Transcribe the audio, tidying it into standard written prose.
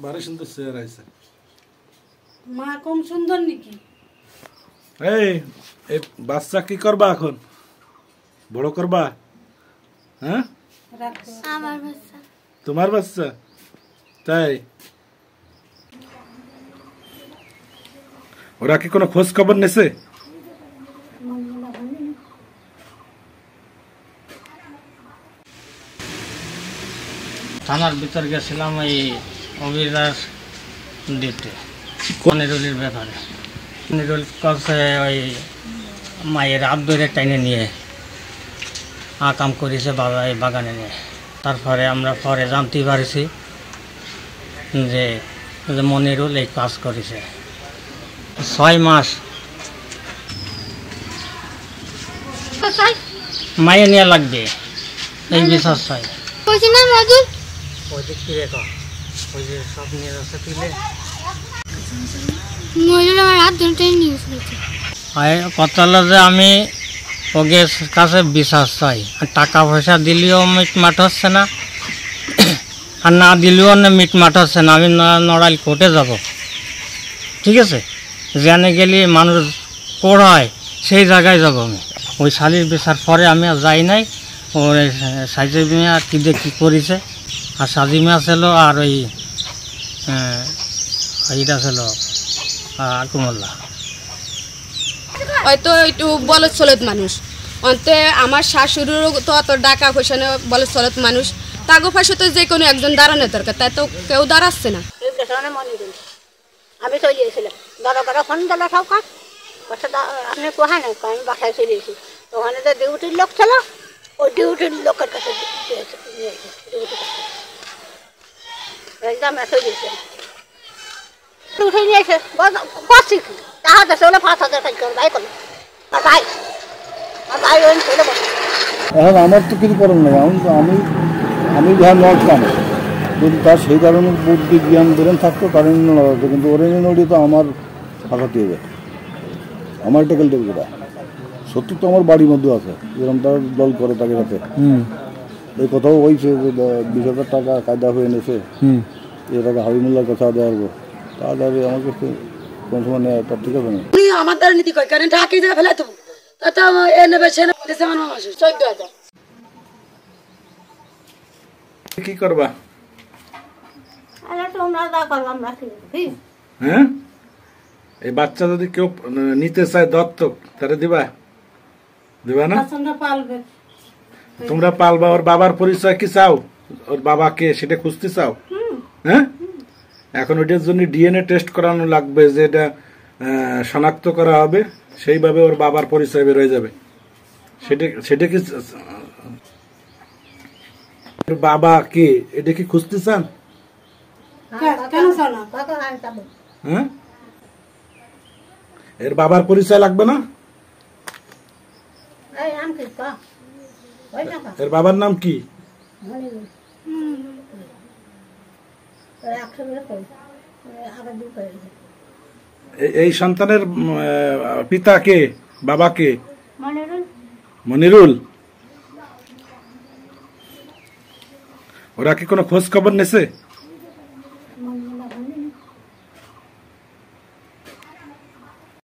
বারে সুন্দর চেহারা আছে। মা কম সুন্দর নাকি? এই বাচ্চা কি করবা এখন? বড় করবা? হ্যাঁ, আমার বাচ্চা। তোমার বাচ্চা? তাই? ওরা কি কোনো খোঁজ খবর নেছে? থানার ভিতর গেছিলাম এই অভিরাজ দিতে মনিরুলের ব্যাপারে। মনিরুল কাছে ওই মায়ের হাত ধরে টাইনে নিয়ে কাম করেছে বাবা এই বাগানে নিয়ে। তারপরে আমরা পরে জানতে পারছি যে মনিরুল এই কাজ করেছে 6 মাস মায়ে নিয়ে লাগবে এই বিশ্বাস চাই। কথা হলো যে আমি ওকে কাছে বিশ্বাস চাই, টাকা পয়সা দিলেও মিটমাট হচ্ছে না, আর না দিলেও মিটমাট হচ্ছে না। আমি নড়াইল কোর্টে যাব, ঠিক আছে? জেনে গেলে মানুষ কোর হয় সেই জায়গায় যাব আমি। ওই শালির বিচার পরে আমি আর যাই নাই। ওর সাইজে মিয়া কী দিয়ে কী করেছে, আর সাজি মিয়া ছিল, আর ওই এইটা ছিল কুমল্লা। হয়তো একটু বলদ চলত মানুষ, অন্তে আমার শাশুড়িরও তো অত টাকা পয়সা নেই, বলদ চলত মানুষ। তাগো পাশে তো যে কোনো একজন দাঁড়ানোর দরকার, তাই তো কেউ দাঁড়াচ্ছে না। আমি চলে এসেছিলাম দাদা ফোন দিল সব কাজ আপনি কোহা নাই, আমি বাসায় চলে এসেছি। ওখানে যে ডিউটির লোক ছিল, ওই ডিউটির লোকের কাছে উঠে নিয়ে এসে বসছি, টাকা দেশে হলে 5,000 টাকা করে ভাই করলো। আর ভাই ওই ছেলে বসে এখন আমার তো কিছু করার নেই। আমি যা নড়তাম, যদি তার সেই কারণে বুদ্ধি জ্ঞান বেরেন থাকতো কারণ নড়াতো, কিন্তু ওরে নড়িয়ে তো আমার ফাঁকা দিয়ে যায়। আমার টেকেল টেকেলটা সত্যি তো আমার বাড়ির মধ্যে আছে, যেরকম তার দল করে তাকে সাথে এই কথাও হয়েছে যে 20,000 টাকা কায়দা হয়ে এনেছে, এ টাকা হাবিমুল্লার কথা দেওয়ার তাড়াতাড়ি আমার কাছে কোন সময় নেয়, তার ঠিক আছে না। আমাদের নীতি কয় কারণ ঢাকি দিয়ে ফেলে তো তাতে এ নেবে সে নেবে আমার মামা 14,000। কি করবা? হ্যাঁ, এই বাচ্চা যদি কেউ নিতে চায় দত্তক, তাহলে দিবা না? তোমরা পালবা। ওর বাবার পরিচয় কি চাও? ওর বাবাকে সেটা খুঁজতে চাও? হ্যাঁ, এখন ওইটার জন্য ডিএনএ টেস্ট করানো লাগবে, যে এটা শনাক্ত করা হবে, সেইভাবে ওর বাবার পরিচয় বের হয়ে যাবে। সেটা কি বাবা কে এটা কি খুঁজতে চান? হ্যাঁ, এর বাবার পরিচয় লাগবে না? এর বাবার নাম কি? এই সন্তানের পিতা কে, বাবা কে? মনিরুল। ওরা কি কোনো খোঁজ খবর নেছে?